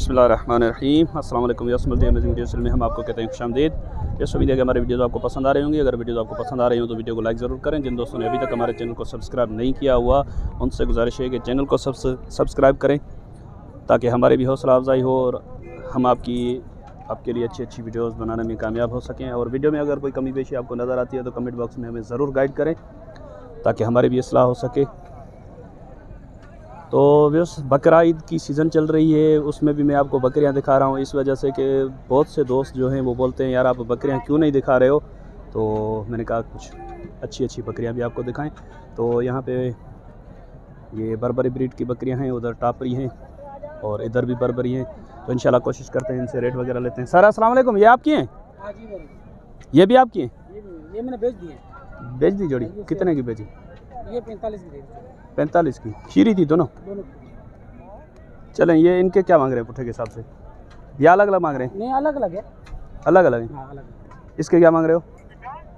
बिस्मिल्लाहिर्रहमानिर्रहीम। अस्सलाम वालेकुम वीडियोस में हम आपको कहते हैं खुशामदीद। यस उम्मीद है कि हमारे वीडियोस आपको पसंद आ रही होंगी। अगर वीडियोस आपको पसंद आ रही हो तो वीडियो को लाइक ज़रूर करें। जिन दोस्तों ने अभी तक हमारे चैनल को सब्सक्राइब नहीं किया हुआ उनसे गुजारिश है कि चैनल को सब्सक्राइब करें ताकि हमारी भी हौसला अफजाई हो और हम आपके लिए अच्छी वीडियोस बनाने में कामयाब हो सकें। और वीडियो में अगर कोई कमी पेशी आपको नज़र आती है तो कमेंट बॉक्स में हमें ज़रूर गाइड करें ताकि हमारी भी इस्लाह हो सके। तो बस बकरा ईद की सीज़न चल रही है, उसमें भी मैं आपको बकरियां दिखा रहा हूं इस वजह से कि बहुत से दोस्त जो हैं वो बोलते हैं यार आप बकरियां क्यों नहीं दिखा रहे हो। तो मैंने कहा कुछ अच्छी बकरियां भी आपको दिखाएं। तो यहाँ पे ये बर्बरी ब्रीड की बकरियां हैं, उधर टापरी हैं और इधर भी बर्बरी हैं। तो इंशाल्लाह कोशिश करते हैं इनसे रेट वगैरह लेते हैं। सर अस्सलाम वालेकुम, ये आपकी हैं? हाँ जी भाई, ये भी आपकी हैं? ये मैंने बेच दी। बेच दी जोड़ी? कितने की बेची? ये 45 की। 45 की खीरी थी दोनों? चलें, ये इनके क्या मांग रहे हैं पुट्ठे के हिसाब से? या अलग अलग मांग रहे हैं? नहीं, अलग अलग है। अलग अलग हैं? हाँ, अलग। इसके क्या मांग रहे हो?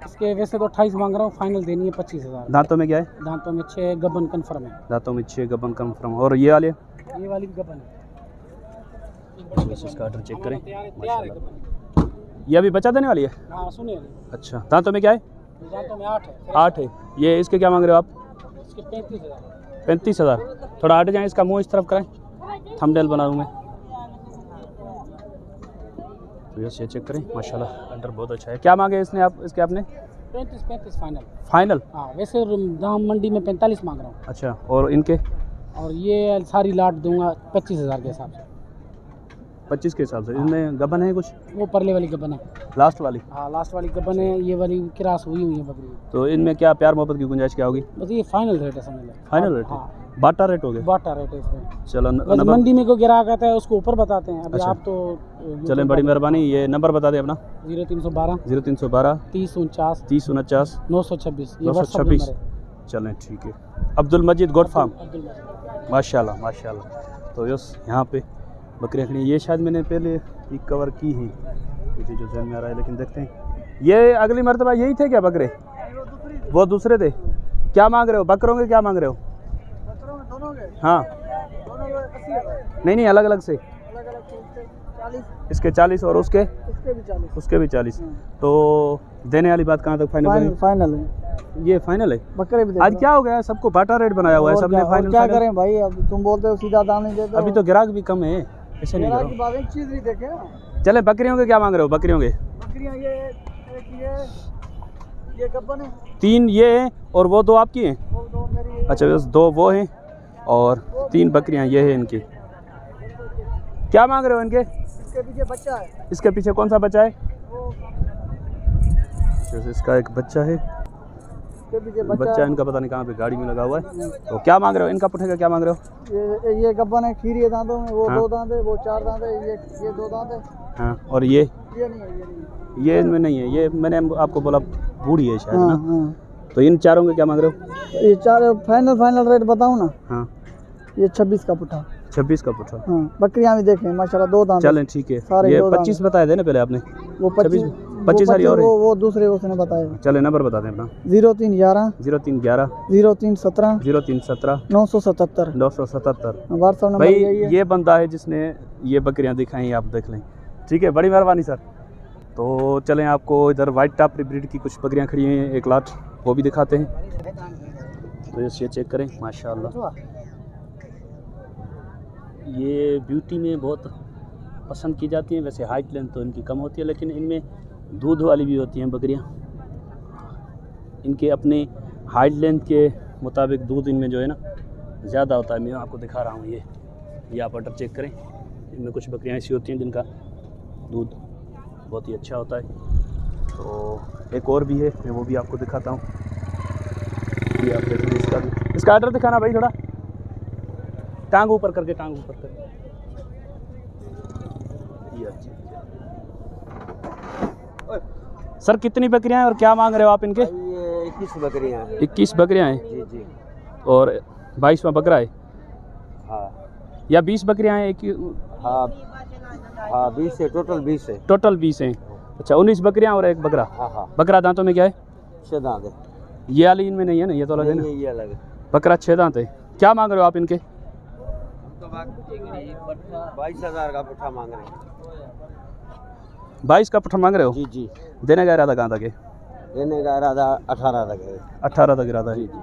इसके वैसे तो 28 मांग रहा हूँ, फाइनल देनी है 25,000। दांतों में क्या है? दांतों में 6 गबन कन्फर्म है। दांतों में 6 गबन कन्फर्म। और ये वाले? ये वाली भी गबन है। इसका ऑर्डर चेक करें। तैयार है। ये अभी बचा देने वाली है? हाँ सुनिए। अच्छा, दांतों में क्या है? दांतों में 8 है। 8 है। ये इसके क्या मांग रहे हो आप? इसके 35,000। 35,000। थोड़ा हट जाएँ, इसका मुंह इस तरफ कराएं, थंबनेल बना दूँ मैं। तो ये चेक करें, माशाल्लाह अंडर बहुत अच्छा है। क्या मांगे इसने आप इसके? आपने 35 फाइनल। फाइनल? हाँ, वैसे दाम मंडी में 45 मांग रहा हूँ। अच्छा, और इनके? और ये सारी लाट दूंगा 25,000 के हिसाब से। 25 के हिसाब से। इनमें गबन है कुछ? वो परले वाली गबन है, लास्ट वाली? हाँ लास्ट वाली गबन है। ये वाली क्रॉस हुई है बकरी। तो इनमें क्या प्यार मोहब्बत की गुंजाइश क्या होगी? बस ये फाइनल रेट है, समझ लो। फाइनल रेट है? हाँ, बाटा रेट हो गया? बाटा रेट है इसमें। चलो बस मंडी में को गिराक आता है उसको ऊपर बताते हैं। अभी अच्छा। आप तो चलें, बड़ी मेहरबानी। ये नंबर बता दें अपना। 0312 0312 30 49 30 49 926। ये 926। चलें ठीक है। अब्दुल मजीद गोट फार्म, अब्दुल मजीद। माशाल्लाह माशाल्लाह। तो यस यहाँ पे बकरियाँ खड़ी। ये शायद मैंने पहले एक कवर की हैं, मुझे जो ध्यान में आ रहा है, लेकिन देखते हैं। ये अगली मरतबा यही थे क्या बकरे? वो दूसरे थे। क्या मांग रहे हो बकरों के? क्या मांग रहे हो? बकरों में दोनों के? हाँ, दोनों के 80,000। नहीं अलग अलग से। अलग अलग से 40। इसके 40 और उसके? इसके भी 40। उसके भी 40। तो देने वाली बात कहाँ तक फाइनल? फाइनल है। ये फाइनल है? बकरे भी आज क्या हो गया, सबको बाटा रेट बनाया हुआ है, सबने फाइनल। क्या करें भाई, अब तुम बोलते हो सीधा दाम नहीं देते। अभी तो ग्राहक भी कम है, ऐसे नहीं करो। की बात एक चीज नहीं देखे। चले, बकरियों के क्या मांग रहे हो? बकरियों के? बकरियां ये गब्बन है। 3 ये हैं और वो 2 आपकी हैं? वो दो मेरी। अच्छा, बस 2 वो हैं और 3 बकरियां ये हैं इनकी। क्या मांग रहे हो इनके? इसके पीछे बच्चा है। इसके पीछे कौन सा बच्चा है? वो इसका एक बच्चा है। इसके पीछे बच्चा इनका पता नहीं कहाँ पे गाड़ी में लगा हुआ है। तो क्या मांग रहे हो इनका? पुट्ठे का क्या मांग रहे हो? ये गब्बन है, खीरी है दांतों में। वो हाँ। 2 दांत है, वो 4 दांत है। ये 2 दांत है। हाँ, और ये नहीं है। ये इनमें नहीं है। ये मैंने आपको बोला बूढ़ी है शायद ना। हाँ। तो इन चारों के क्या मांग रहे हो? ये 4 फाइनल रेट बताऊं ना? हाँ, ये 26 का पुट्ठा। 26 का पुट्ठा। हाँ, बकरियां भी देखें माशाल्लाह, 2 दांत। चलें ठीक है। सारे ये 2 दांत। 25 बताए थे ना पहले आपने? वो 25 सारी और है। वो दूसरे उसने बताया। चले, नंबर बता दें अपना। 0311 0311 0317 0317 977 977। व्हाट्सएप नंबर भाई यही है। ये बंदा है जिसने ये बकरियां दिखाई, आप देख लें। ठीक है, बड़ी मेहरबानी सर। तो चलें, आपको इधर वाइट टापरी ब्रीड की कुछ बकरियां खड़ी हैं, एक लाट, वो भी दिखाते हैं। तो ये चेक करें, माशाल्लाह। ये ब्यूटी में बहुत पसंद की जाती हैं। वैसे हाइट लेंथ तो इनकी कम होती है, लेकिन इनमें दूध वाली भी होती हैं बकरियां। इनके अपने हाइट लेंथ के मुताबिक दूध इनमें जो है ना ज़्यादा होता है। मैं आपको दिखा रहा हूँ। ये आप ऑर्डर चेक करें। इनमें कुछ बकरियां ऐसी होती हैं जिनका दूध बहुत ही अच्छा होता है। तो एक और भी है, मैं वो भी आपको दिखाता हूँ। ये आप देख लें। इसका ऑर्डर दिखाना भाई, थोड़ा टांग ऊपर करके, टांग ऊपर करके। ये सर कितनी बकरियां हैं और क्या मांग रहे हो आप इनके? ये 21 बकरियां हैं। 21 बकरियां हैं? जी जी। और 22वां बकरा है? हाँ। या 20 बकरियां हैं एक? हाँ हाँ, 20 है टोटल। 20 है टोटल 20 हैं। अच्छा, 19 बकरियां और एक बकरा। हाँ हाँ। बकरा दांतों में क्या है? 6 दांत है। ये वाली इनमें नहीं है ना? ये तो अलग है ना? ये अलग है। बकरा 6 दांत है। क्या मांग रहे हो आप इनके? 22,000 का पुट्ठा मांग रहे हैं। 22 का पुट्ठा मांग रहे हो? जी जी। देने का इरादा कहाँ तक है? देने का इरादा 18 तक है। 18 तक इरादा है। जी जी।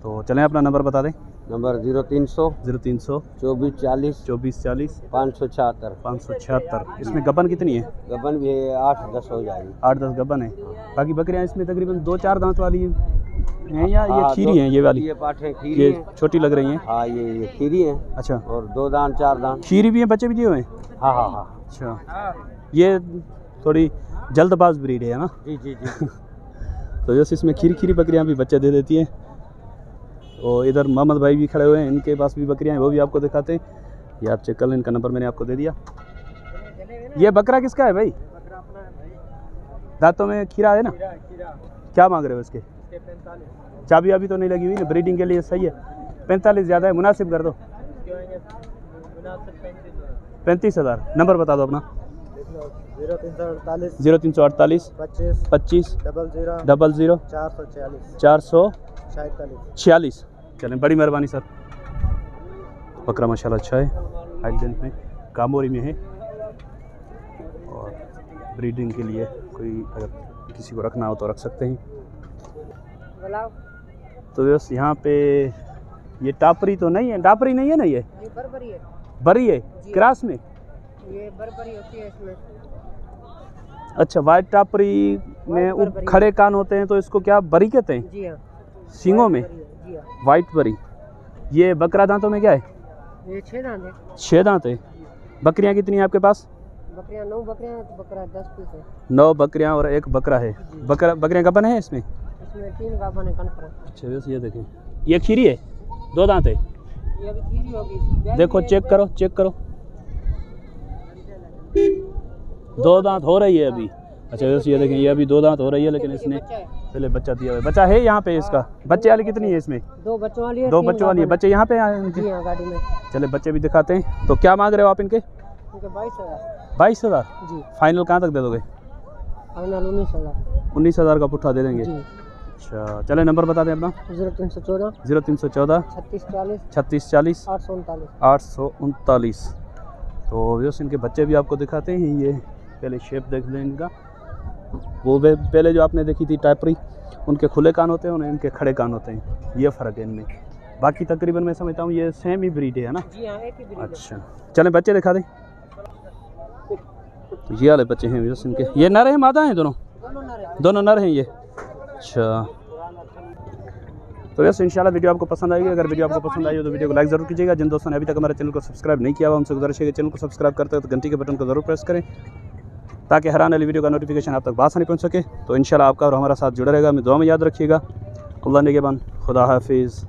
तो चलें अपना नंबर बता दें। नंबर 0300 0300 2440 2440 576। 576। इसमें गबन कितनी है? गबन भी 8-10 हो जाएगी। 8-10 गबन है। बाकी बकरियाँ इसमें तकरीबन 2-4 दांत वाली हैं या ये खीरी हैं? ये वाली ये पाठें खीरी ये हैं। छोटी लग रही हैं। हाँ ये खीरी हैं। अच्छा, और 2 दांत 4 दांत। खीरी भी हैं, बच्चे भी दिए हुए हैं? हाँ हाँ हाँ। अच्छा, ये थोड़ी जल्दबाज ब्रीड है ना? जी जी जी। तो जैसे इसमें खीरी बकरियां भी बच्चे दे देती हैं। और इधर मोहम्मद भाई भी खड़े हुए हैं, इनके पास भी बकरियां हैं, वो भी आपको दिखाते हैं। ये आप चेक कर लें, इनका नंबर मैंने आपको दे दिया। ये बकरा किसका है भाई? दांतों में खीरा है ना? क्या मांग रहे हो इसके? चाबी अभी तो नहीं लगी हुई ना, ब्रीडिंग के लिए सही है। 45 ज़्यादा है, मुनासिब कर दो। 35,000। नंबर बता दो अपना। 0348 25 00 446। चलें, बड़ी मेहरबानी सर। बकरा माशाल्लाह अच्छा है, हाइट लेंथ में, कामोरी में है। और ब्रीडिंग के लिए कोई अगर किसी को रखना हो तो रख सकते हैं। तो बस यहाँ पे ये टापरी तो नहीं है, टापरी नहीं है ना? ये बरबरी है। बरी है क्रास में? ये बरबरी होती है इसमें। अच्छा, वाइट टापरी में खड़े कान होते हैं तो इसको क्या बरी कहते हैं? जी हाँ। सींगों में जी हाँ। वाइट बरी। ये बकरा दांतों में क्या है? ये 6 दांत है। 6 दांत है। बकरियां कितनी हैं आपके पास? बकरियां 9 बकरियां हैं, तो बकरा 10 पीस है। 9 बकरियां और 1 बकरा है। बकरियां गबन है इसमें? इसमें 3 गाभन है कन्फर्म। अच्छा, वैसे ये देखें, ये खीरी है, 2 दांत है। ये अभी खीरी होगी। देखो, चेक करो 2 दांत हो रही है अभी। अच्छा, वैसे ये देखें, ये अभी 2 दांत हो रही है, लेकिन इसने पहले बच्चा दिया हुआ है। बच्चा है यहाँ पे इसका? बच्चे वाली कितनी है इसमें? 2 बच्चों वाली है। 2 बच्चों वाली है। बच्चे यहाँ पे आए हैं? जी हाँ, गाड़ी में। चले, बच्चे भी दिखाते हैं। तो क्या मांग रहे हो आप इनके? 22,000। 22,000? जी। फाइनल कहाँ तक दे दोगे? फाइनल 19,000। 19,000 का पुट्ठा दे देंगे? जी। अच्छा, चले, नंबर बता दें अपना। 0314 0314 3640 3640 839। 839। तो व्यवस्था इनके बच्चे भी आपको दिखाते हैं। ये पहले शेप देख लें इनका। वो पहले जो आपने देखी थी टाइपरी, उनके खुले कान होते हैं और इनके खड़े कान होते हैं, ये फ़र्क है इनमें। बाकी तकरीबन मैं समझता हूँ ये सेम ही ब्रीड है ना? जी हाँ, एक ही ब्रीड है। अच्छा, चलें बच्चे दिखा दें। ये वाले बच्चे हैं व्यवस्था इनके। ये नर हैं मादा हैं? दोनों नर हैं ये। अच्छा, तो वैसे इंशाल्लाह वीडियो आपको पसंद आएगी। अगर वीडियो आपको पसंद आई हो तो वीडियो को लाइक ज़रूर कीजिएगा। जिन दोस्तों ने अभी तक हमारे चैनल को सब्सक्राइब नहीं किया हुआ, हमसे गुजारिश है कि चैनल को सब्सक्राइब करते हो तो घंटी के बटन को ज़रूर प्रेस करें, ताकि हर आने वाली वीडियो का नोटिफिकेशन आप तक बासानी पहुंच सके। तो इंशाल्लाह आपका और हमारा साथ जुड़ा रहेगा। मैं दुआ में याद रखिएगा। अल्लाह निगहबान, खुदा हाफिज़।